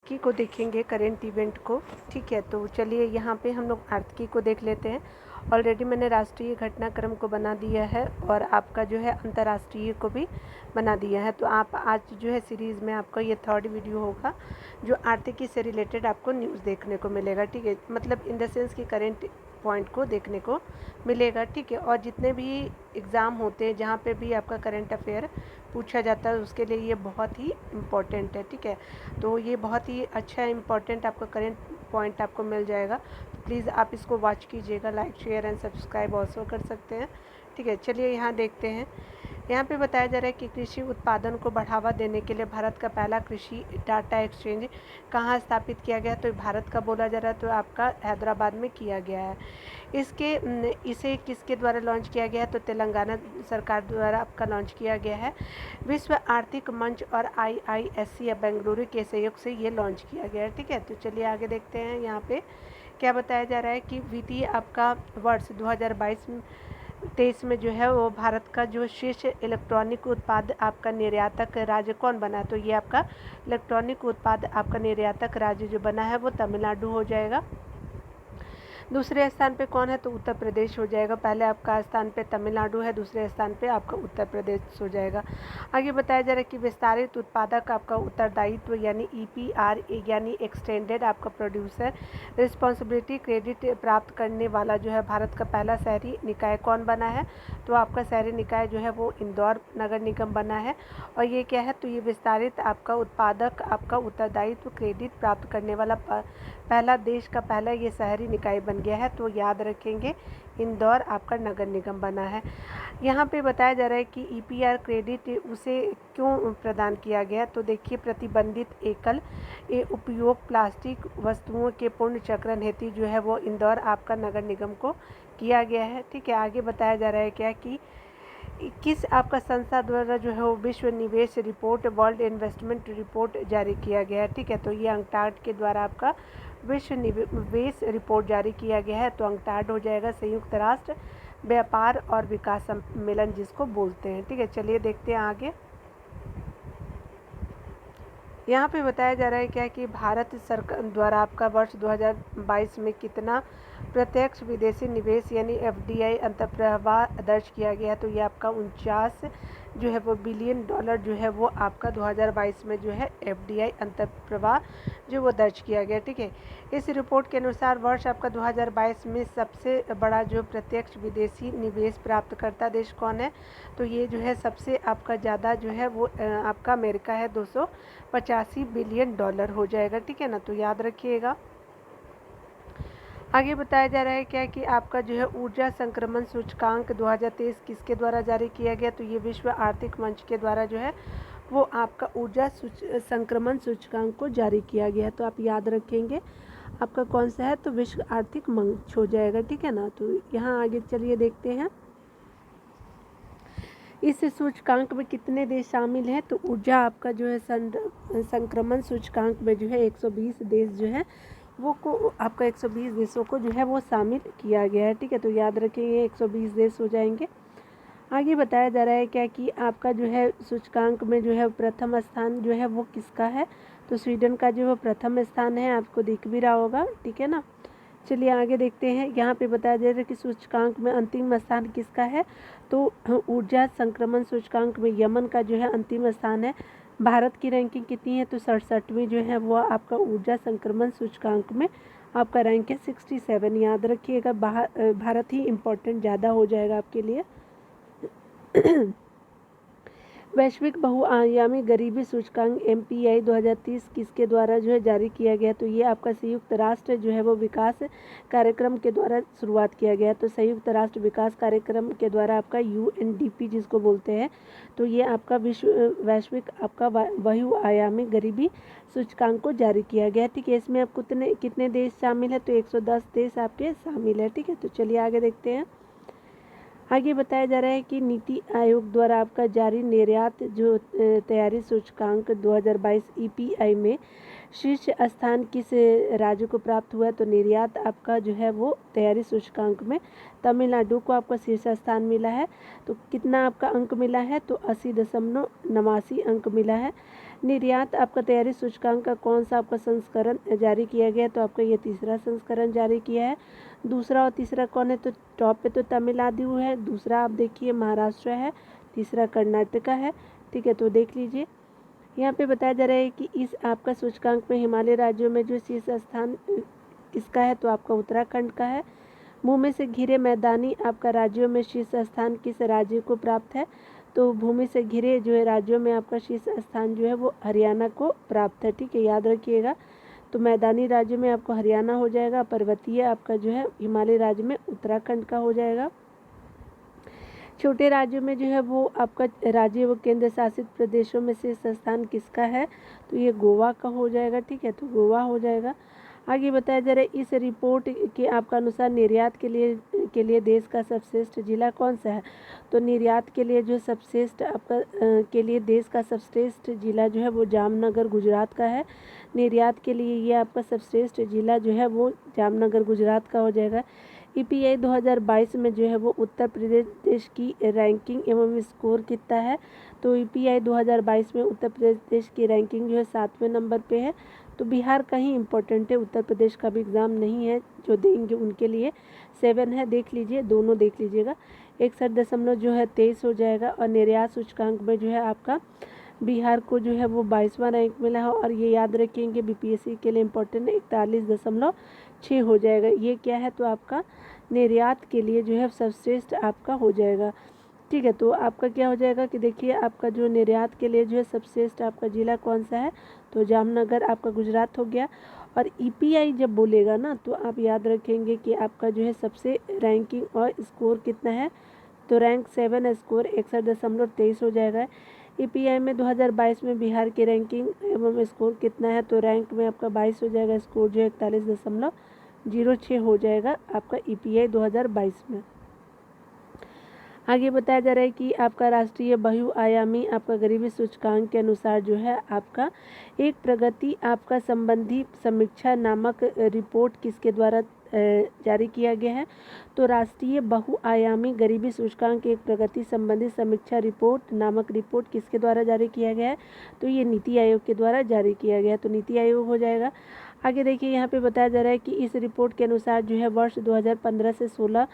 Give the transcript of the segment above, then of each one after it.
की को देखेंगे करेंट इवेंट को। ठीक है, तो चलिए यहाँ पे हम लोग आर्थिकी को देख लेते हैं। ऑलरेडी मैंने राष्ट्रीय घटनाक्रम को बना दिया है और आपका जो है अंतर्राष्ट्रीय को भी बना दिया है। तो आप आज जो है सीरीज़ में आपका ये 3rd वीडियो होगा जो आर्थिकी से रिलेटेड आपको न्यूज़ देखने को मिलेगा। ठीक है, मतलब इन द सेंस कि करेंट पॉइंट को देखने को मिलेगा। ठीक है, और जितने भी एग्ज़ाम होते हैं जहाँ पे भी आपका करंट अफेयर पूछा जाता है उसके लिए ये बहुत ही इम्पॉर्टेंट है। ठीक है, तो ये बहुत ही अच्छा इम्पॉर्टेंट आपका करंट पॉइंट आपको मिल जाएगा। तो प्लीज़ आप इसको वॉच कीजिएगा, like share and subscribe also कर सकते हैं। ठीक है, चलिए यहाँ देखते हैं। यहाँ पे बताया जा रहा है कि कृषि उत्पादन को बढ़ावा देने के लिए भारत का पहला कृषि डाटा एक्सचेंज कहाँ स्थापित किया गया। तो भारत का बोला जा रहा है तो आपका हैदराबाद में किया गया है। इसे किसके द्वारा लॉन्च किया गया है। तो तेलंगाना सरकार द्वारा आपका लॉन्च किया गया है। विश्व आर्थिक मंच और IISc या बेंगलुरु के सहयोग से ये लॉन्च किया गया है। ठीक है, तो चलिए आगे देखते हैं। यहाँ पे क्या बताया जा रहा है कि वित्तीय आपका वर्ष 2022-23 में जो है वो भारत का जो शीर्ष इलेक्ट्रॉनिक उत्पाद आपका निर्यातक राज्य कौन बना है। तो ये आपका इलेक्ट्रॉनिक उत्पाद आपका निर्यातक राज्य जो बना है वो तमिलनाडु हो जाएगा। दूसरे स्थान पे कौन है तो उत्तर प्रदेश हो जाएगा। पहले आपका स्थान पे तमिलनाडु है, दूसरे स्थान पे आपका उत्तर प्रदेश हो जाएगा। आगे बताया जा रहा है कि विस्तारित उत्पादक आपका उत्तरदायित्व यानी EPR यानी एक्सटेंडेड आपका प्रोड्यूसर रिस्पॉन्सिबिलिटी क्रेडिट प्राप्त करने वाला जो है भारत का पहला शहरी निकाय कौन बना है। तो आपका शहरी निकाय जो है वो इंदौर नगर निगम बना है। और ये क्या है तो ये विस्तारित आपका उत्पादक आपका उत्तरदायित्व क्रेडिट प्राप्त करने वाला पहला देश का पहला ये शहरी निकाय बन गया है। तो याद रखेंगे इंदौर आपका नगर निगम बना है। यहाँ पे बताया जा रहा है कि EPR क्रेडिट उसे क्यों प्रदान किया गया। तो देखिए प्रतिबंधित एकल उपयोग प्लास्टिक वस्तुओं के पूर्ण चक्रण हेतु जो है वो इंदौर आपका नगर निगम को किया गया है। ठीक है, आगे बताया जा रहा है क्या कि किस आपका संस्था द्वारा जो है वो विश्व निवेश रिपोर्ट वर्ल्ड इन्वेस्टमेंट रिपोर्ट जारी किया गया है। ठीक है, तो ये अंकटाड के द्वारा आपका विश्व निवेश रिपोर्ट जारी किया गया है। तो अंकटाड हो जाएगा संयुक्त राष्ट्र व्यापार और विकास सम्मेलन जिसको बोलते हैं। ठीक है, चलिए देखते हैं आगे। यहाँ पे बताया जा रहा है क्या कि भारत सरकार द्वारा आपका वर्ष 2022 में कितना प्रत्यक्ष विदेशी निवेश यानी FDI अंतर्प्रवाह दर्ज किया गया। तो ये आपका 49 जो है वो बिलियन डॉलर जो है वो आपका 2022 में जो है FDI अंतर्प्रवाह जो वो दर्ज किया गया। ठीक है, इस रिपोर्ट के अनुसार वर्ष आपका 2022 में सबसे बड़ा जो प्रत्यक्ष विदेशी निवेश प्राप्तकर्ता देश कौन है। तो ये जो है सबसे आपका ज़्यादा जो है वो आपका अमेरिका है, 285 बिलियन डॉलर हो जाएगा। ठीक है ना, तो याद रखिएगा। आगे बताया जा रहा है क्या कि आपका जो है ऊर्जा संक्रमण सूचकांक 2023 किसके द्वारा जारी किया गया। तो ये विश्व आर्थिक मंच के द्वारा जो है वो आपका ऊर्जा संक्रमण सूचकांक को जारी किया गया है। तो आप याद रखेंगे आपका कौन सा है तो विश्व आर्थिक मंच हो जाएगा। ठीक है ना, तो यहाँ आगे चलिए देखते हैं इस सूचकांक में कितने देश शामिल हैं। तो ऊर्जा आपका जो है संक्रमण सूचकांक में जो है 120 देश जो है वो को आपका 120 देशों को जो है वो शामिल किया गया है। ठीक है, तो याद रखिए 120 देश हो जाएंगे। आगे बताया जा रहा है क्या कि आपका जो है सूचकांक में जो है प्रथम स्थान जो है वो किसका है। तो स्वीडन का जो है प्रथम स्थान है, आपको दिख भी रहा होगा। ठीक है ना, चलिए आगे देखते हैं। यहाँ पे बताया जा रहा है कि सूचकांक में अंतिम स्थान किसका है। तो ऊर्जा संक्रमण सूचकांक में यमन का जो है अंतिम स्थान है। भारत की रैंकिंग कितनी है तो 67वीं जो है वो आपका ऊर्जा संक्रमण सूचकांक में आपका रैंक है 67। याद रखिएगा भारत ही इम्पोर्टेंट ज़्यादा हो जाएगा आपके लिए। वैश्विक बहुआयामी गरीबी सूचकांक MPI 2030 किसके द्वारा जो है जारी किया गया। तो ये आपका संयुक्त राष्ट्र जो है वो विकास कार्यक्रम के द्वारा शुरुआत किया गया। तो संयुक्त राष्ट्र विकास कार्यक्रम के द्वारा आपका UNDP जिसको बोलते हैं तो ये आपका वैश्विक आपका बहुआयामी गरीबी सूचकांक को जारी किया गया। ठीक है, इसमें आप कितने देश शामिल है तो 110 देश आपके शामिल है। ठीक है, तो चलिए आगे देखते हैं। आगे बताया जा रहा है कि नीति आयोग द्वारा आपका जारी निर्यात जो तैयारी सूचकांक 2022 EPI में शीर्ष स्थान किस राज्य को प्राप्त हुआ है। तो निर्यात आपका जो है वो तैयारी सूचकांक में तमिलनाडु को आपका शीर्ष स्थान मिला है। तो कितना आपका अंक मिला है तो 80.89 अंक मिला है। निर्यात आपका तैयारी सूचकांक का कौन सा आपका संस्करण जारी किया गया, तो आपका ये तीसरा संस्करण जारी किया है। दूसरा और तीसरा कौन है, तो टॉप पे तो तमिलनाडु है, दूसरा आप देखिए महाराष्ट्र है, तीसरा कर्नाटका है। ठीक है, तो देख लीजिए यहाँ पे बताया जा रहा है कि इस आपका सूचकांक में हिमालय राज्यों में जो शीर्ष स्थान किसका है, तो आपका उत्तराखंड का है। भूमि से घिरे मैदानी आपका राज्यों में शीर्ष स्थान किस राज्य को प्राप्त है, तो भूमि से घिरे जो है राज्यों में आपका शीर्ष स्थान जो है वो हरियाणा को प्राप्त है। ठीक है, याद रखिएगा। तो मैदानी राज्य में आपको हरियाणा हो जाएगा, पर्वतीय आपका जो है हिमालय राज्य में उत्तराखंड का हो जाएगा। छोटे राज्यों में जो है वो आपका राज्य व केंद्र शासित प्रदेशों में से स्थान किसका है, तो ये गोवा का हो जाएगा। ठीक है, तो गोवा हो जाएगा। आगे बताया जा रहा है इस रिपोर्ट के आपका अनुसार निर्यात के लिए देश का सर्वश्रेष्ठ जिला कौन सा है, तो निर्यात के लिए जो सर्वश्रेष्ठ आपका के लिए देश का सर्वश्रेष्ठ जिला जो है वो जामनगर गुजरात का है। निर्यात के लिए ये आपका सर्वश्रेष्ठ जिला जो है वो जामनगर गुजरात का हो जाएगा। EPI 2022 में जो है वो उत्तर प्रदेश की रैंकिंग एवं स्कोर कितना है, तो EPI 2022 में उत्तर प्रदेश की रैंकिंग जो है 7वें नंबर पे है। तो बिहार का ही इम्पोर्टेंट है, उत्तर प्रदेश का भी एग्ज़ाम नहीं है, जो देंगे उनके लिए 7 है, देख लीजिए, दोनों देख लीजिएगा। 61.23 हो जाएगा। और निर्यात सूचकांक में जो है आपका बिहार को जो है वो 22वां रैंक मिला है। और ये याद रखेंगे BPSC के लिए इम्पोर्टेंट है, 41.6 हो जाएगा। ये क्या है, तो आपका निर्यात के लिए जो है सर्वश्रेष्ठ आपका हो जाएगा। ठीक है, तो आपका क्या हो जाएगा कि देखिए आपका जो निर्यात के लिए जो है सर्वश्रेष्ठ आपका ज़िला कौन सा है, तो जामनगर आपका गुजरात हो गया। और EPI जब बोलेगा ना तो आप याद रखेंगे कि आपका जो है सबसे रैंकिंग और स्कोर कितना है, तो रैंक 7 स्कोर 61.23 हो जाएगा। EPI में 2022 में बिहार की रैंकिंग एवं स्कोर कितना है, तो रैंक में आपका 22 हो जाएगा, स्कोर जो है 41.06 हो जाएगा आपका EPI 2022 में। आगे बताया जा रहा है कि आपका राष्ट्रीय बहुआयामी आपका गरीबी सूचकांक के अनुसार जो है आपका एक प्रगति आपका संबंधी समीक्षा नामक रिपोर्ट किसके द्वारा जारी किया गया है, तो राष्ट्रीय बहुआयामी गरीबी सूचकांक एक प्रगति संबंधी समीक्षा रिपोर्ट नामक रिपोर्ट किसके द्वारा जारी किया गया है, तो ये नीति आयोग के द्वारा जारी किया गया है, तो नीति आयोग हो जाएगा। आगे देखिए यहाँ पे बताया जा रहा है कि इस रिपोर्ट के अनुसार जो है वर्ष 2015 से 16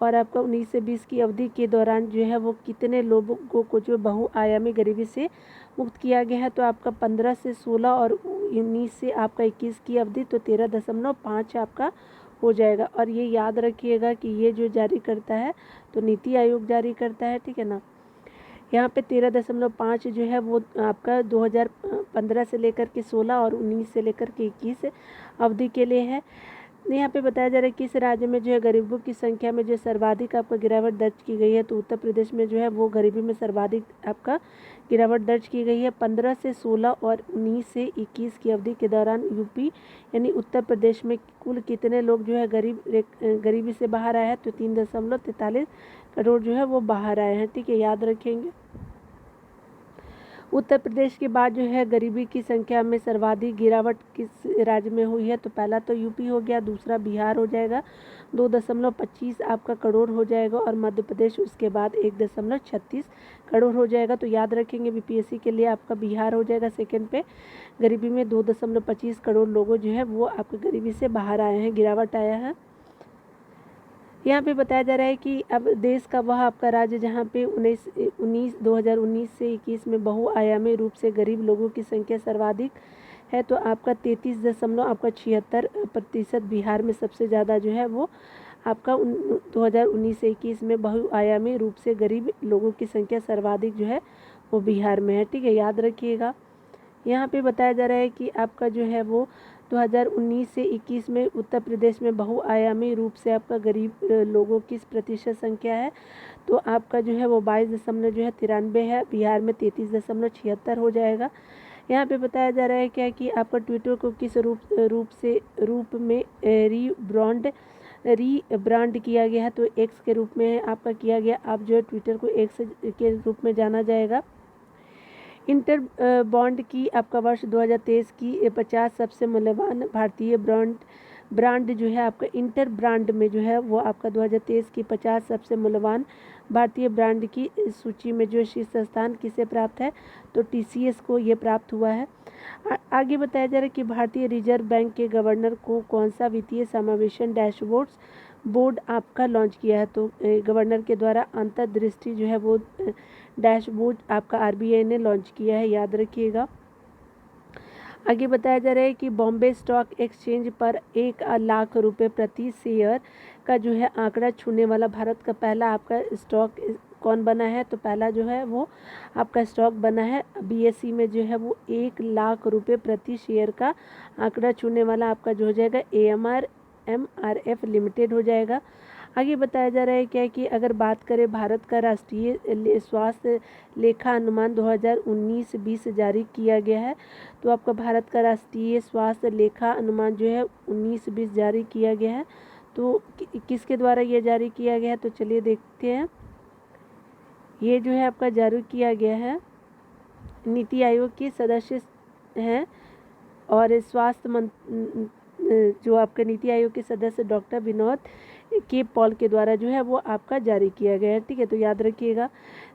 और आपका 19 से 20 की अवधि के दौरान जो है वो कितने लोगों को जो बहुआयामी गरीबी से मुक्त किया गया है, तो आपका 15 से 16 और 19 से आपका 21 की अवधि, तो 13.5 आपका हो जाएगा। और ये याद रखिएगा कि ये जो जारी करता है तो नीति आयोग जारी करता है। ठीक है ना, यहाँ पे 13.5 जो है वो आपका 2015 से लेकर के 16 और 19 से लेकर के 21 अवधि के लिए है। यहाँ पे बताया जा रहा है किस राज्य में जो है गरीबों की संख्या में जो सर्वाधिक आपका गिरावट दर्ज की गई है, तो उत्तर प्रदेश में जो है वो गरीबी में सर्वाधिक आपका गिरावट दर्ज की गई है। 15 से 16 और 19 से 21 की अवधि के दौरान यूपी यानी उत्तर प्रदेश में कुल कितने लोग जो है गरीबी से बाहर आए हैं, तो 3.43 करोड़ जो है वो बाहर आए हैं। ठीक है, याद रखेंगे। उत्तर प्रदेश के बाद जो है गरीबी की संख्या में सर्वाधिक गिरावट किस राज्य में हुई है, तो पहला तो यूपी हो गया, दूसरा बिहार हो जाएगा 2.25 आपका करोड़ हो जाएगा, और मध्य प्रदेश उसके बाद 1.36 करोड़ हो जाएगा। तो याद रखेंगे BPSC के लिए आपका बिहार हो जाएगा सेकंड पे, गरीबी में 2.25 करोड़ लोगों जो है वो आपके गरीबी से बाहर आए हैं, गिरावट आया है। यहाँ पे बताया जा रहा है कि अब देश का वह आपका राज्य जहाँ पे 2019 से 21 में बहुआयामी रूप से गरीब लोगों की संख्या सर्वाधिक है, तो आपका 33.76% बिहार में सबसे ज़्यादा जो है वो आपका 2019 से 21 में बहुआयामी रूप से गरीब लोगों की संख्या सर्वाधिक जो है वो बिहार में है। ठीक है, याद रखिएगा। यहाँ पे बताया जा रहा है कि आपका जो है वो 2019 से 21 में उत्तर प्रदेश में बहुआयामी रूप से आपका गरीब लोगों की प्रतिशत संख्या है, तो आपका जो है वो 22.93 है, बिहार में 33.76 हो जाएगा। यहाँ पे बताया जा रहा है क्या कि आपका ट्विटर को किस रूप में रीब्रांड किया गया है, तो एक्स के रूप में आपका किया गया। आप जो है ट्विटर को एक्स के रूप में जाना जाएगा। इंटर बॉन्ड की आपका वर्ष 2023 की 50 सबसे मूल्यवान भारतीय ब्रांड जो है आपका इंटर ब्रांड में जो है वो आपका 2023 की 50 सबसे मूल्यवान भारतीय ब्रांड की सूची में जो शीर्ष स्थान किसे प्राप्त है, तो TCS को ये प्राप्त हुआ है। आगे बताया जा रहा है कि भारतीय रिजर्व बैंक के गवर्नर को कौन सा वित्तीय समावेशन डैशबोर्ड्स बोर्ड आपका लॉन्च किया है, तो गवर्नर के द्वारा अंतर्दृष्टि जो है वो डैशबोर्ड आपका RBI ने लॉन्च किया है, याद रखिएगा। आगे बताया जा रहा है कि बॉम्बे स्टॉक एक्सचेंज पर 1 लाख रुपए प्रति शेयर का जो है आंकड़ा छूने वाला भारत का पहला आपका स्टॉक कौन बना है, तो पहला जो है वो आपका स्टॉक बना है BSE में जो है वो 1 लाख रुपए प्रति शेयर का आंकड़ा छूने वाला आपका जो हो जाएगा AMR MRF लिमिटेड हो जाएगा। आगे बताया जा रहा है क्या कि अगर बात करें भारत का राष्ट्रीय स्वास्थ्य लेखा अनुमान 2019-20 जारी किया गया है, तो आपका भारत का राष्ट्रीय स्वास्थ्य लेखा अनुमान जो है 19-20 जारी किया गया है, तो किसके द्वारा ये जारी किया गया है, तो चलिए देखते हैं। ये जो है आपका जारी किया गया है नीति आयोग के सदस्य हैं और स्वास्थ्य जो आपका नीति आयोग के सदस्य डॉक्टर विनोद के पॉल के द्वारा जो है वो आपका जारी किया गया है, ठीक है। तो याद रखिएगा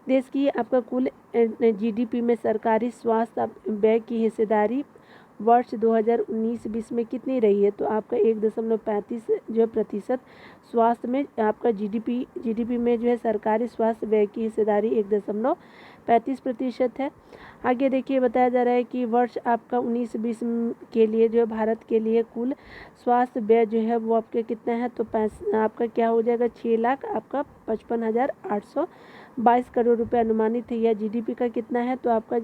देश की आपका कुल GDP में सरकारी स्वास्थ्य व्यय की हिस्सेदारी वर्ष 2019-20 में कितनी रही है, तो आपका 1.35 जो प्रतिशत स्वास्थ्य में आपका GDP में जो है सरकारी स्वास्थ्य व्यय की हिस्सेदारी 1.35% है। आगे देखिए बताया जा रहा है कि वर्ष आपका 19-20 के लिए जो है भारत के लिए कुल स्वास्थ्य व्यय जो है वो आपके कितना है, तो आपका क्या हो जाएगा 6,55,822 करोड़ रुपए अनुमानित है। या GDP का कितना है, तो आपका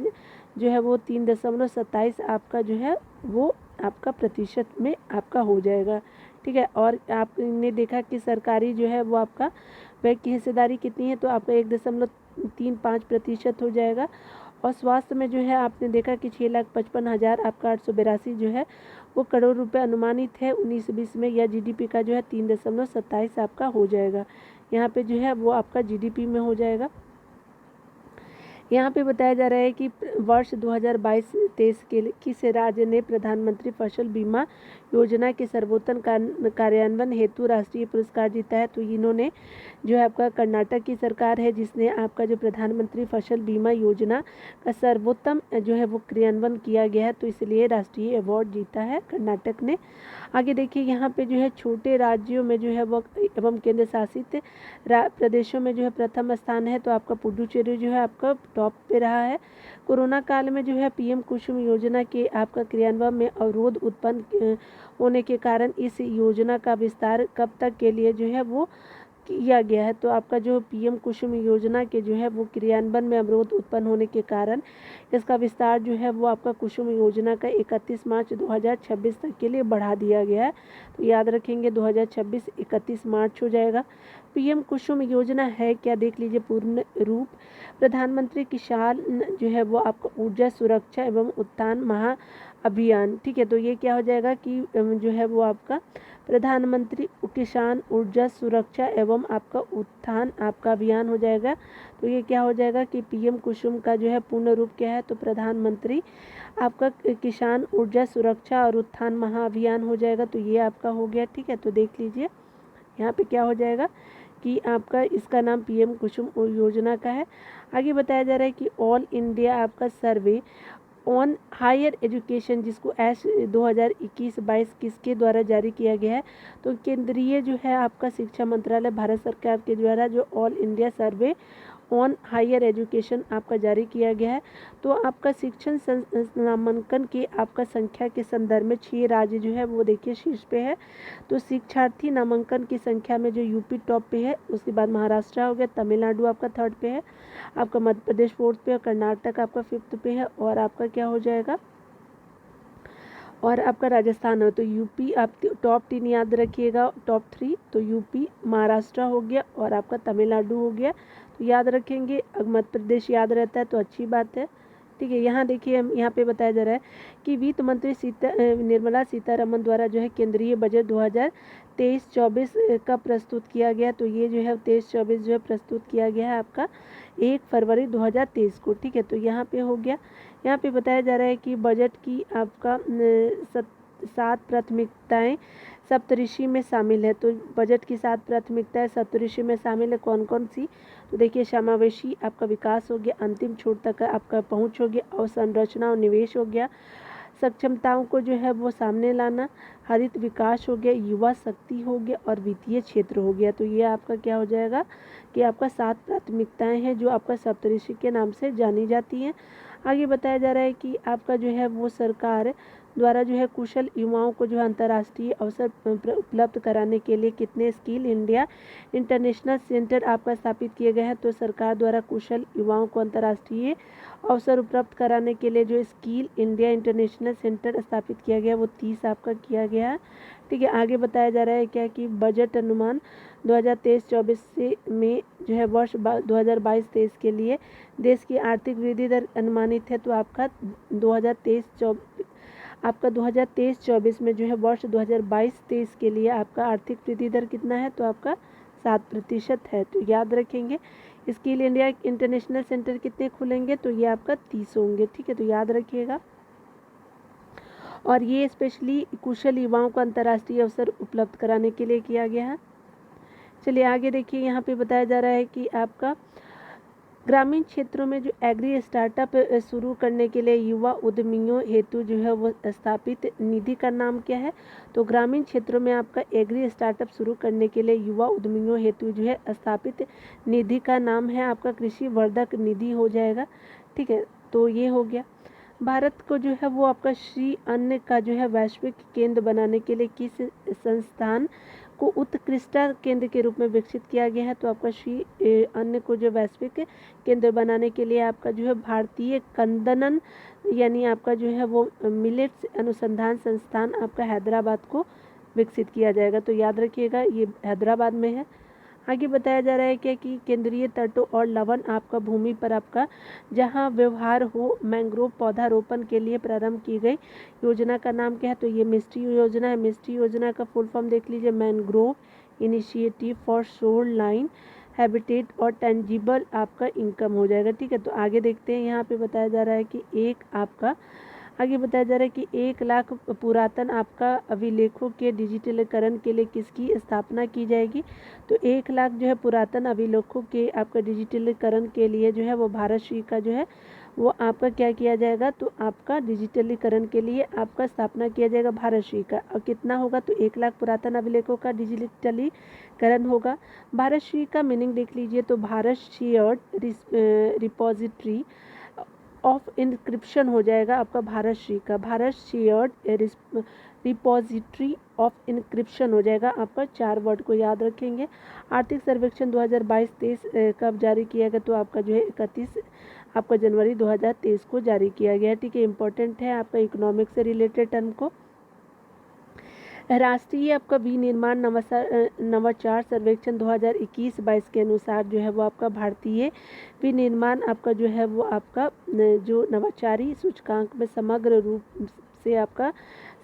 जो है वो 3.27 आपका जो है वो आपका प्रतिशत में आपका हो जाएगा, ठीक है। और आपने देखा कि सरकारी जो है वो आपका व्यय की हिस्सेदारी कितनी है, तो आपका 1.35% हो जाएगा। और स्वास्थ्य में जो है आपने देखा कि 6,55,000 आपका 882 जो है वो करोड़ रुपए अनुमानित है 19-20 में। या GDP का जो है 3.27 आपका हो जाएगा, यहाँ पे जो है वो आपका GDP में हो जाएगा। यहाँ पे बताया जा रहा है कि वर्ष 2022-23 के लिए किस राज्य ने प्रधानमंत्री फसल बीमा योजना के सर्वोत्तम कार्यान्वयन हेतु राष्ट्रीय पुरस्कार जीता है, तो इन्होंने जो है आपका कर्नाटक की सरकार है जिसने आपका जो प्रधानमंत्री फसल बीमा योजना का सर्वोत्तम जो है वो क्रियान्वयन किया गया है, तो इसलिए राष्ट्रीय अवार्ड जीता है कर्नाटक ने। आगे देखिए यहाँ पे जो है छोटे राज्यों में जो है वो एवं केंद्र शासित प्रदेशों में जो है प्रथम स्थान है, तो आपका पुडुचेरी जो है आपका टॉप पे रहा है। कोरोना काल में जो है PM कुसुम योजना के आपका क्रियान्वयन में अवरोध उत्पन्न होने के कारण इस योजना का विस्तार कब तक के लिए जो है वो किया गया है, तो आपका जो PM कुसुम योजना के जो है वो क्रियान्वयन में अवरोध उत्पन्न होने के कारण इसका विस्तार जो है वो आपका कुसुम योजना का 31 मार्च 2026 तक के लिए बढ़ा दिया गया है, तो याद रखेंगे 2026 31 मार्च हो जाएगा। PM कुसुम योजना है क्या, देख लीजिए पूर्ण रूप। प्रधानमंत्री किसान जो है वो आपका ऊर्जा सुरक्षा एवं उत्थान महा अभियान, ठीक है। तो ये क्या हो जाएगा कि जो है वो आपका प्रधानमंत्री किसान ऊर्जा सुरक्षा एवं आपका उत्थान आपका अभियान हो जाएगा। तो ये क्या हो जाएगा कि PM कुसुम का जो है पूर्ण रूप क्या है, तो प्रधानमंत्री आपका किसान ऊर्जा सुरक्षा और उत्थान महाअभियान हो जाएगा, तो ये आपका हो गया, ठीक है। तो देख लीजिए यहाँ पे क्या हो जाएगा कि आपका इसका नाम PM कुसुम योजना का है। आगे बताया जा रहा है कि ऑल इंडिया आपका सर्वे ऑन हायर एजुकेशन जिसको एस 2021-22 किसके द्वारा जारी किया गया है, तो केंद्रीय जो है आपका शिक्षा मंत्रालय भारत सरकार के द्वारा जो all India survey on higher education आपका जारी किया गया है। तो आपका शिक्षण नामांकन की आपका संख्या के संदर्भ में 6 राज्य जो है वो देखिए शीर्ष पे है। तो शिक्षार्थी नामांकन की संख्या में जो यूपी टॉप पे है, उसके बाद महाराष्ट्र हो गया, तमिलनाडु आपका 3rd पे है, आपका मध्य प्रदेश 4th पे है, कर्नाटक आपका 5th पे है, और आपका क्या हो जाएगा और आपका राजस्थान है। तो यूपी आप टॉप 3 याद रखिएगा, टॉप 3 तो यूपी महाराष्ट्र हो गया और आपका तमिलनाडु हो गया, तो याद रखेंगे। मध्य प्रदेश याद रहता है तो अच्छी बात है, ठीक है। यहाँ देखिए हम यहाँ पे बताया जा रहा है कि वित्त मंत्री निर्मला सीतारमन द्वारा जो है केंद्रीय बजट 2023-24 का प्रस्तुत किया गया, तो ये जो है 23-24 जो है प्रस्तुत किया गया है आपका 1 फरवरी 2023 को, ठीक है। तो यहाँ पे हो गया। यहाँ पे बताया जा रहा है कि बजट की आपका सात प्राथमिकताएं सप्तऋषि में शामिल है। तो बजट की 7 प्राथमिकताएं सप्तऋषि में शामिल है, कौन कौन सी? तो देखिए, समावेशी आपका विकास हो गया, अंतिम छोर तक आपका पहुंच हो गया, अवसंरचना और निवेश हो गया, सक्षमताओं को जो है वो सामने लाना, हरित विकास हो गया, युवा शक्ति हो गया और वित्तीय क्षेत्र हो गया। तो ये आपका क्या हो जाएगा कि आपका 7 प्राथमिकताएं हैं जो आपका सप्तऋषि के नाम से जानी जाती हैं। आगे बताया जा रहा है कि आपका जो है वो सरकार द्वारा जो है कुशल युवाओं को जो है अंतर्राष्ट्रीय अवसर उपलब्ध कराने के लिए कितने स्किल इंडिया इंटरनेशनल सेंटर आपका स्थापित किए गए हैं। तो सरकार द्वारा कुशल युवाओं को अंतर्राष्ट्रीय अवसर उपलब्ध कराने के लिए जो स्किल इंडिया इंटरनेशनल सेंटर स्थापित किया गया वो 30 आपका किया गया है। ठीक है, आगे बताया जा रहा है क्या कि बजट अनुमान 2023-24 से में जो है वर्ष 2022-23 के लिए देश की आर्थिक वृद्धि दर अनुमानित है। तो आपका 2023-24 में जो है वर्ष 2022-23 के लिए आपका आर्थिक वृद्धि दर कितना है? तो आपका 7% है। तो याद रखेंगे। स्किल इंडिया इंटरनेशनल सेंटर कितने खुलेंगे? तो ये आपका 30 होंगे। ठीक है, तो याद रखिएगा। और ये स्पेशली कुशल युवाओं को अंतर्राष्ट्रीय अवसर उपलब्ध कराने के लिए किया गया है। चलिए आगे देखिए, यहाँ पे बताया जा रहा है कि आपका ग्रामीण क्षेत्रों में जो एग्री स्टार्टअप शुरू करने के लिए युवा उद्यमियों हेतु जो है वो स्थापित निधि का नाम क्या है? तो ग्रामीण क्षेत्रों में आपका एग्री स्टार्टअप शुरू करने के लिए युवा उद्यमियों हेतु जो है स्थापित निधि का नाम है आपका कृषि वर्धक निधि हो जाएगा। ठीक है, तो ये हो गया। भारत को जो है वो आपका श्री अन्न का जो है वैश्विक केंद्र बनाने के लिए किस संस्थान को उत्कृष्ट केंद्र के रूप में विकसित किया गया है? तो आपका श्री अन्न को जो वैश्विक केंद्र बनाने के लिए आपका जो है भारतीय कंदनन यानी आपका जो है वो मिलेट्स अनुसंधान संस्थान आपका हैदराबाद को विकसित किया जाएगा। तो याद रखिएगा, ये हैदराबाद में है। आगे बताया जा रहा है क्या कि केंद्रीय तटों और लवण आपका भूमि पर आपका जहां व्यवहार हो मैंग्रोव पौधारोपण के लिए प्रारंभ की गई योजना का नाम क्या है? तो ये मिस्ट्री योजना है। मिस्ट्री योजना का फुल फॉर्म देख लीजिए, mangrove initiative for shore line habitat और टेंजिबल आपका इनकम हो जाएगा। ठीक है, तो आगे देखते हैं। यहाँ पे बताया जा रहा है कि आगे बताया जा रहा है कि 1 लाख पुरातन आपका अभिलेखों के डिजिटलीकरण के लिए किसकी स्थापना की जाएगी? तो 1 लाख जो है पुरातन अभिलेखों के आपका डिजिटलीकरण के लिए जो है वो भारत श्री का जो है वो आपका क्या किया जाएगा? तो आपका डिजिटलीकरण के लिए आपका स्थापना किया जाएगा भारत श्री का। और कितना होगा? तो 1 लाख पुरातन अभिलेखों का डिजिटलीकरण होगा। भारत श्री का मीनिंग देख लीजिए, तो Bharat shared repository of encryption हो जाएगा आपका भारत श्री का। Bharat shared repository of encryption हो जाएगा आपका। 4 वर्ड को याद रखेंगे। आर्थिक सर्वेक्षण 2022-23 कब जारी किया गया? तो आपका जो है 31 आपका जनवरी 2023 को जारी किया गया। ठीक है, इंपॉर्टेंट है आपका इकोनॉमिक्स से रिलेटेड टर्म को। राष्ट्रीय आपका विनिर्माण नवाचार सर्वेक्षण 2021-22 के अनुसार जो है वो आपका भारतीय विनिर्माण आपका जो है वो आपका जो नवाचारी सूचकांक में समग्र रूप से आपका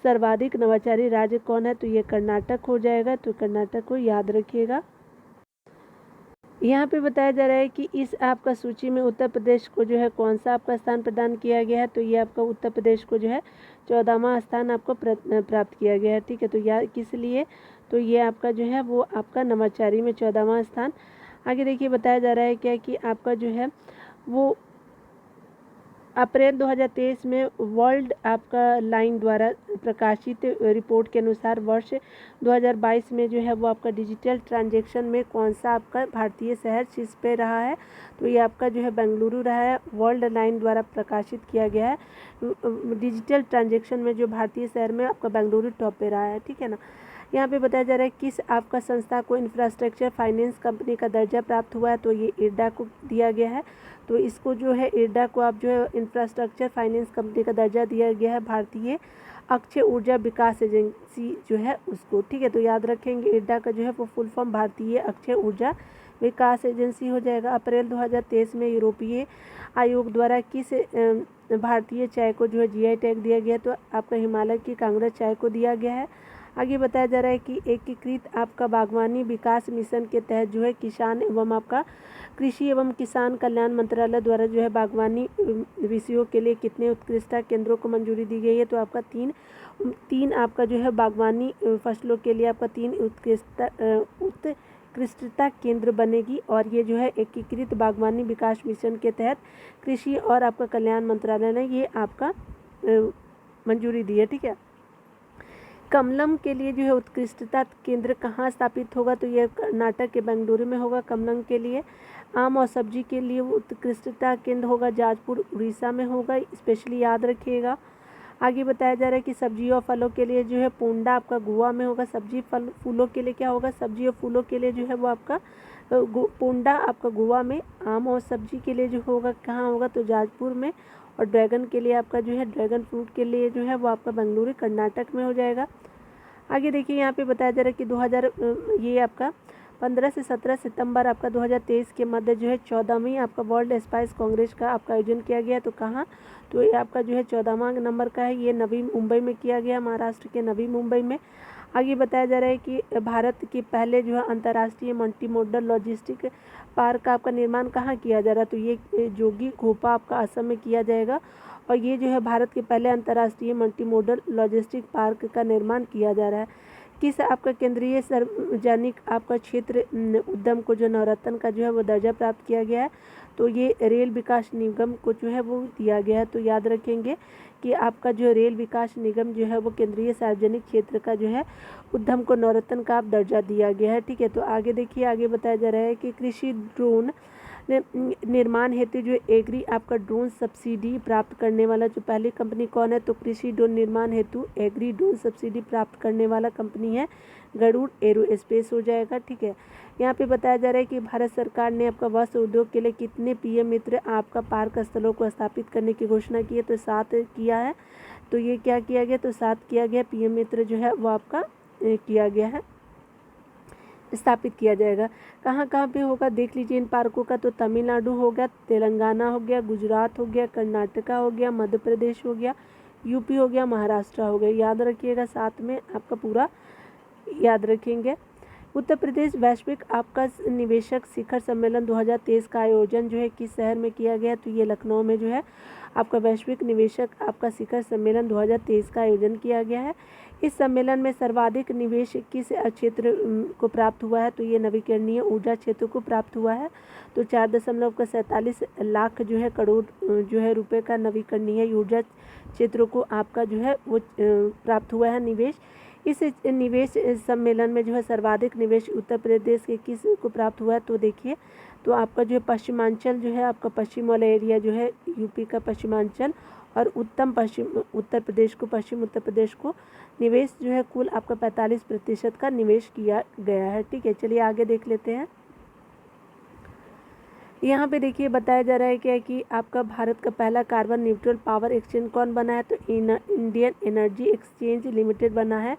सर्वाधिक नवाचारी राज्य कौन है? तो ये कर्नाटक हो जाएगा। तो कर्नाटक को याद रखिएगा। यहाँ पे बताया जा रहा है कि इस आपका सूची में उत्तर प्रदेश को जो है कौन सा आपका स्थान प्रदान किया गया है? तो ये आपका उत्तर प्रदेश को जो है 14वां स्थान आपको प्राप्त किया गया है। ठीक है, तो यह किस लिए? तो ये आपका जो है वो आपका नवाचारी में 14वां स्थान। आगे देखिए, बताया जा रहा है क्या कि आपका जो है वो अप्रैल 2023 में वर्ल्ड आपका लाइन द्वारा प्रकाशित रिपोर्ट के अनुसार वर्ष 2022 में जो है वो आपका डिजिटल ट्रांजैक्शन में कौन सा आपका भारतीय शहर शीर्ष पे रहा है? तो ये आपका जो है बेंगलुरु रहा है। वर्ल्ड लाइन द्वारा प्रकाशित किया गया है। डिजिटल ट्रांजैक्शन में जो भारतीय शहर में आपका बेंगलुरु टॉप पे रहा है। ठीक है ना। यहाँ पे बताया जा रहा है किस आपका संस्था को इंफ्रास्ट्रक्चर फाइनेंस कंपनी का दर्जा प्राप्त हुआ है? तो ये इरडा को दिया गया है। तो इसको जो है इरडा को आप जो है इंफ्रास्ट्रक्चर फाइनेंस कंपनी का दर्जा दिया गया है भारतीय अक्षय ऊर्जा विकास एजेंसी जो है उसको। ठीक है, तो याद रखेंगे इरडा का जो है वो फुल फॉर्म भारतीय अक्षय ऊर्जा विकास एजेंसी हो जाएगा। अप्रैल 2023 में यूरोपीय आयोग द्वारा किस भारतीय चाय को जो है जीआई टैग दिया गया? तो आपका हिमालय की कांगड़ा चाय को दिया गया है। आगे बताया जा रहा है कि एकीकृत आपका बागवानी विकास मिशन के तहत जो है किसान एवं आपका कृषि एवं किसान कल्याण मंत्रालय द्वारा जो है बागवानी विषयों के लिए कितने उत्कृष्टता केंद्रों को मंजूरी दी गई है? तो आपका 3 3 आपका जो है बागवानी फसलों के लिए आपका 3 उत्कृष्टता केंद्र बनेगी, और ये जो है एकीकृत बागवानी विकास मिशन के तहत कृषि और आपका कल्याण मंत्रालय ने ये आपका मंजूरी दी है। ठीक है। कमलम के लिए जो है उत्कृष्टता केंद्र कहाँ स्थापित होगा, तो ये कर्नाटक के बेंगलुरु में होगा कमलम के लिए। आम और सब्जी के लिए उत्कृष्टता केंद्र होगा जाजपुर उड़ीसा में होगा, स्पेशली याद रखिएगा। आगे बताया जा रहा है कि सब्जी और फलों के लिए जो है पोंडा आपका गोवा में होगा। सब्जी फल फूलों के लिए क्या होगा, सब्जी और फूलों के लिए जो है वो आपका पोंडा आपका गोवा में। आम और सब्जी के लिए जो होगा कहाँ होगा, तो जाजपुर में। और ड्रैगन के लिए आपका जो है ड्रैगन फ्रूट के लिए जो है वो आपका बेंगलुरु कर्नाटक में हो जाएगा। आगे देखिए यहाँ पे बताया जा रहा है कि 2000 ये आपका 15 से 17 सितंबर आपका 2023 के मध्य जो है 14वीं आपका वर्ल्ड स्पाइस कांग्रेस का आपका आयोजन किया गया। तो कहाँ, तो ये आपका जो है 14वां नंबर का है, ये नवी मुंबई में किया गया, महाराष्ट्र के नवी मुंबई में। आगे बताया जा रहा है कि भारत के पहले जो है अंतर्राष्ट्रीय मल्टी मॉडल लॉजिस्टिक पार्क का आपका निर्माण कहाँ किया जा रहा है, तो ये जोगी घोपा आपका असम में किया जाएगा। और ये जो है भारत के पहले अंतर्राष्ट्रीय मल्टी मॉडल लॉजिस्टिक पार्क का निर्माण किया जा रहा है। किस आपका केंद्रीय सार्वजनिक आपका क्षेत्र उद्यम को जो नवरत्न का जो है वो दर्जा प्राप्त किया गया है, तो ये रेल विकास निगम को जो है वो दिया गया है। तो याद रखेंगे कि आपका जो रेल विकास निगम जो है वो केंद्रीय सार्वजनिक क्षेत्र का जो है उद्यम को नवरत्न का आप दर्जा दिया गया है। ठीक है। तो आगे देखिए, आगे बताया जा रहा है कि कृषि ड्रोन निर्माण हेतु जो एग्री आपका ड्रोन सब्सिडी प्राप्त करने वाला जो पहली कंपनी कौन है, तो कृषि ड्रोन निर्माण हेतु एग्री ड्रोन सब्सिडी प्राप्त करने वाला कंपनी है गरुड़ एरोस्पेस हो जाएगा। ठीक है। यहाँ पे बताया जा रहा है कि भारत सरकार ने आपका वस्त्र उद्योग के लिए कितने पीएम मित्र आपका पार्क स्थलों को स्थापित करने की घोषणा की है, तो 7 किया है। तो ये क्या किया गया, तो 7 किया गया पीएम मित्र जो है वो आपका किया गया है, स्थापित किया जाएगा। कहाँ कहाँ पे होगा देख लीजिए इन पार्कों का, तो तमिलनाडु हो गया, तेलंगाना हो गया, गुजरात हो गया, कर्नाटका हो गया, मध्य प्रदेश हो गया, यूपी हो गया, महाराष्ट्र हो गया। याद रखिएगा, साथ में आपका पूरा याद रखेंगे। उत्तर प्रदेश वैश्विक आपका निवेशक शिखर सम्मेलन 2023 का आयोजन जो है किस शहर में किया गया, तो ये लखनऊ में जो है आपका वैश्विक निवेशक आपका शिखर सम्मेलन 2023 का आयोजन किया गया है। इस सम्मेलन में सर्वाधिक निवेश किस क्षेत्र को प्राप्त हुआ है, तो ये नवीकरणीय ऊर्जा क्षेत्र को प्राप्त हुआ है। तो 4.47 लाख जो है करोड़ जो है रुपए का नवीकरणीय ऊर्जा क्षेत्रों को आपका जो है वो प्राप्त हुआ है निवेश। इस निवेश सम्मेलन में जो है सर्वाधिक निवेश उत्तर प्रदेश के किस को प्राप्त हुआ है, तो देखिए, तो आपका जो है पश्चिमांचल जो है आपका पश्चिम वाला एरिया जो है यूपी का पश्चिमांचल और उत्तर उत्तर प्रदेश को निवेश जो है कुल आपका 45% का निवेश किया गया है। ठीक है। चलिए आगे देख लेते हैं। यहाँ पे देखिए बताया जा रहा है क्या कि आपका भारत का पहला कार्बन न्यूट्रल पावर एक्सचेंज कौन बना है, तो इंडियन एनर्जी एक्सचेंज लिमिटेड बना है।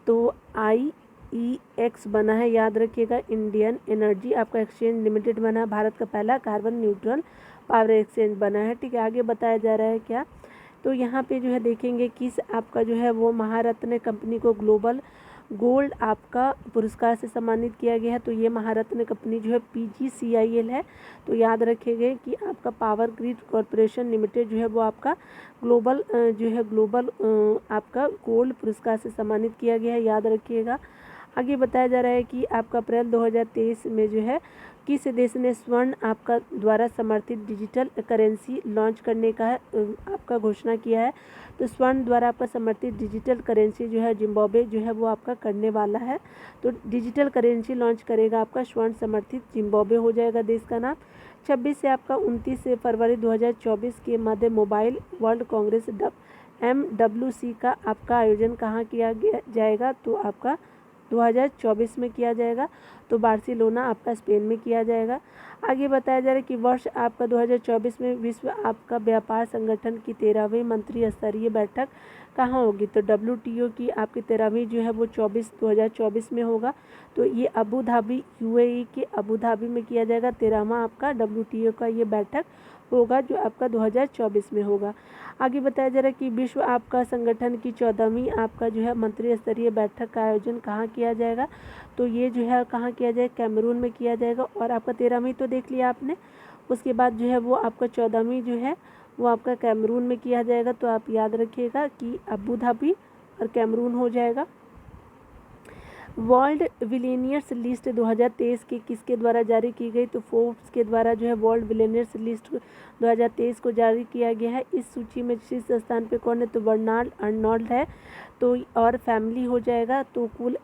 तो IEX बना है, याद रखिएगा, इंडियन एनर्जी आपका एक्सचेंज लिमिटेड बना है, भारत का पहला कार्बन न्यूट्रल पावर एक्सचेंज बना है। ठीक है। आगे बताया जा रहा है क्या, तो यहाँ पे जो है देखेंगे किस आपका जो है वो महारत्न कंपनी को ग्लोबल गोल्ड आपका पुरस्कार से सम्मानित किया गया है। तो ये महारत्न कंपनी जो है PGCIL है। तो याद रखिएगा कि आपका पावर ग्रिड कॉरपोरेशन लिमिटेड जो है वो आपका ग्लोबल आपका गोल्ड पुरस्कार से सम्मानित किया गया है, याद रखिएगा। आगे बताया जा रहा है कि आपका अप्रैल 2023 में जो है किस देश ने स्वर्ण आपका द्वारा समर्थित डिजिटल करेंसी लॉन्च करने का आपका घोषणा किया है। तो स्वर्ण द्वारा आपका समर्थित डिजिटल करेंसी जो है जिम्बाब्वे जो है वो आपका करने वाला है। तो डिजिटल करेंसी लॉन्च करेगा आपका स्वर्ण समर्थित जिम्बाब्वे हो जाएगा देश का नाम। 26 से आपका 29 फरवरी 2024 के मध्य मोबाइल वर्ल्ड कांग्रेस MWC का आपका आयोजन कहाँ किया जाएगा, तो आपका 2024 में किया जाएगा। तो बार्सिलोना आपका स्पेन में किया जाएगा। आगे बताया जा रहा है कि वर्ष आपका 2024 में विश्व आपका व्यापार संगठन की 13वीं मंत्री स्तरीय बैठक कहाँ होगी, तो WTO की आपकी 13वीं जो है वो 2024 में होगा। तो ये अबू धाबी UAE के अबू धाबी में किया जाएगा। 13वां आपका WTO का ये बैठक होगा जो आपका 2024 में होगा। आगे बताया जा रहा है कि विश्व आपका संगठन की 14वीं आपका जो है मंत्री स्तरीय बैठक का आयोजन कहाँ किया जाएगा, तो ये जो है कहाँ किया जाएगा, कैमरून में किया जाएगा। और आपका 13वीं तो देख लिया आपने, उसके बाद जो है वो आपका 14वीं जो है वो आपका कैमरून में किया जाएगा। तो आप याद रखिएगा कि अबू धाबी और कैमरून हो जाएगा। वर्ल्ड बिलियनियर्स लिस्ट 2023 की किसके द्वारा जारी की गई? तो फोर्ब्स के द्वारा जो है वर्ल्ड बिलियनियर्स लिस्ट 2023 को जारी किया गया है। इस सूची में शीर्ष स्थान पे कौन है? तो बर्नार्ड अर्नोल्ड है। तो और फैमिली हो जाएगा, तो कुल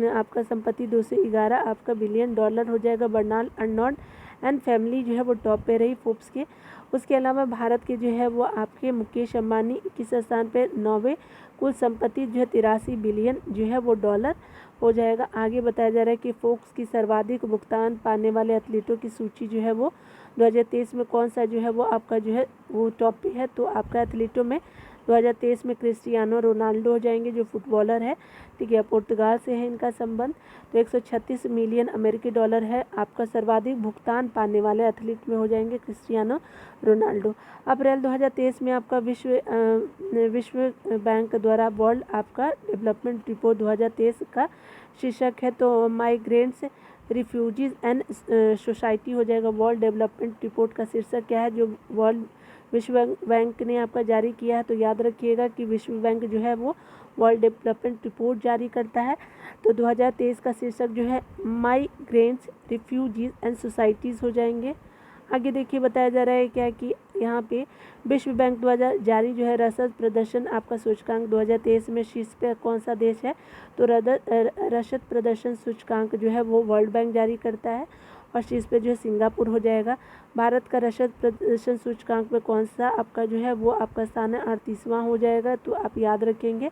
आपका संपत्ति 211 आपका बिलियन डॉलर हो जाएगा। बर्नार्ड अर्नोल्ड एंड फैमिली जो है वो टॉप पे रही फोर्ब्स के। उसके अलावा भारत के जो है वो आपके मुकेश अंबानी किस स्थान पे? 9वें। कुल संपत्ति जो है 83 बिलियन जो है वो डॉलर हो जाएगा। आगे बताया जा रहा है कि फोर्ब्स की सर्वाधिक भुगतान पाने वाले एथलीटों की सूची जो है वो 2023 में कौन सा जो है वो आपका जो है वो टॉप पे है? तो आपका एथलीटों में 2023 में क्रिस्टियानो रोनाल्डो हो जाएंगे जो फुटबॉलर है, ठीक है, पुर्तगाल से है इनका संबंध। तो 136 मिलियन अमेरिकी डॉलर है आपका सर्वाधिक भुगतान पाने वाले एथलीट में हो जाएंगे क्रिस्टियानो रोनाल्डो। अप्रैल 2023 में आपका विश्व बैंक द्वारा वर्ल्ड आपका डेवलपमेंट रिपोर्ट 2023 का शीर्षक है तो माइग्रेंट्स रिफ्यूजीज एंड सोसाइटी हो जाएगा। वर्ल्ड डेवलपमेंट रिपोर्ट का शीर्षक क्या है जो वर्ल्ड विश्व बैंक ने आपका जारी किया है? तो याद रखिएगा कि विश्व बैंक जो है वो वर्ल्ड डेवलपमेंट रिपोर्ट जारी करता है। तो 2023 का शीर्षक जो है माइग्रेंट्स रिफ्यूजीज एंड सोसाइटीज़ हो जाएंगे। आगे देखिए बताया जा रहा है क्या कि यहाँ पे विश्व बैंक द्वारा जारी जो है रसद प्रदर्शन आपका सूचकांक 2023 में शीर्ष पे कौन सा देश है? तो रसद प्रदर्शन सूचकांक जो है वो वर्ल्ड बैंक जारी करता है और शीर्ष पे जो है सिंगापुर हो जाएगा। भारत का रसद प्रदर्शन सूचकांक में कौन सा आपका जो है वो आपका स्थान है? 38वां हो जाएगा। तो आप याद रखेंगे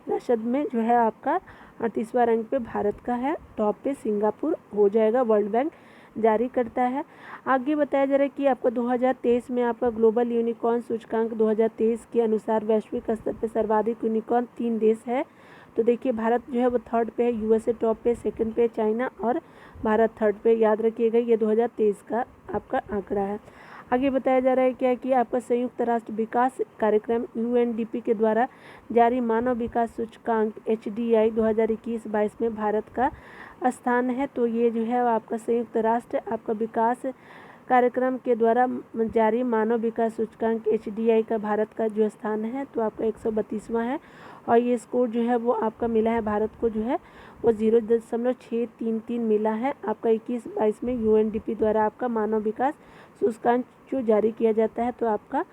रसद में जो है आपका 38वां रैंक पे भारत का है, टॉप पे सिंगापुर हो जाएगा, वर्ल्ड बैंक जारी करता है। आगे बताया जा रहा है कि आपको 2023 में आपका ग्लोबल यूनिकॉर्न सूचकांक 2023 के अनुसार वैश्विक स्तर पर सर्वाधिक यूनिकॉर्न 3 देश है। तो देखिए भारत जो है वो थर्ड पे है, यूएसए टॉप पे, सेकंड पे चाइना और भारत थर्ड पे। याद रखिएगा ये 2023 का आपका आंकड़ा है। आगे बताया जा रहा है क्या कि आपका संयुक्त राष्ट्र विकास कार्यक्रम यूएनडीपी के द्वारा जारी मानव विकास सूचकांक HDI 2021-22 में भारत का स्थान है। तो ये जो है आपका संयुक्त राष्ट्र आपका विकास कार्यक्रम के द्वारा जारी मानव विकास सूचकांक HDI का भारत का जो स्थान है तो आपका 132वां है और ये स्कोर जो है वो आपका मिला है भारत को जो है वो 0.633 मिला है आपका 21-22 में यूएनडीपी द्वारा आपका मानव विकास सूचकांक जो जारी किया जाता है तो आपका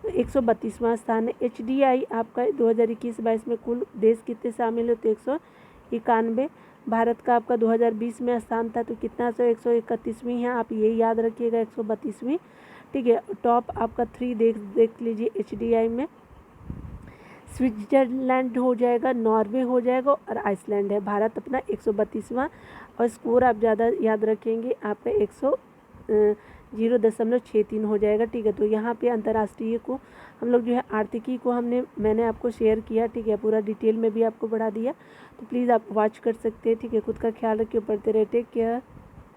132वां स्थान है। HDI आपका 2021-22 में कुल देश कितने शामिल है? तो 191। भारत का आपका 2020 में स्थान था तो कितना? तो 131वीं है, आप ये याद रखिएगा 132वीं, ठीक है। टॉप आपका 3 देख लीजिए HDI में स्विट्जरलैंड हो जाएगा, नॉर्वे हो जाएगा और आइसलैंड है। भारत अपना 132वां और स्कोर आप ज़्यादा याद रखेंगे आपका 0.63 हो जाएगा, ठीक है। तो यहाँ पे अंतर्राष्ट्रीय को हम लोग जो है आर्थिकी को मैंने आपको शेयर किया, ठीक है, पूरा डिटेल में भी आपको बढ़ा दिया। तो प्लीज़ आप वॉच कर सकते हैं, ठीक है। खुद का ख्याल रखिए, पढ़ते रहे, टेक केयर।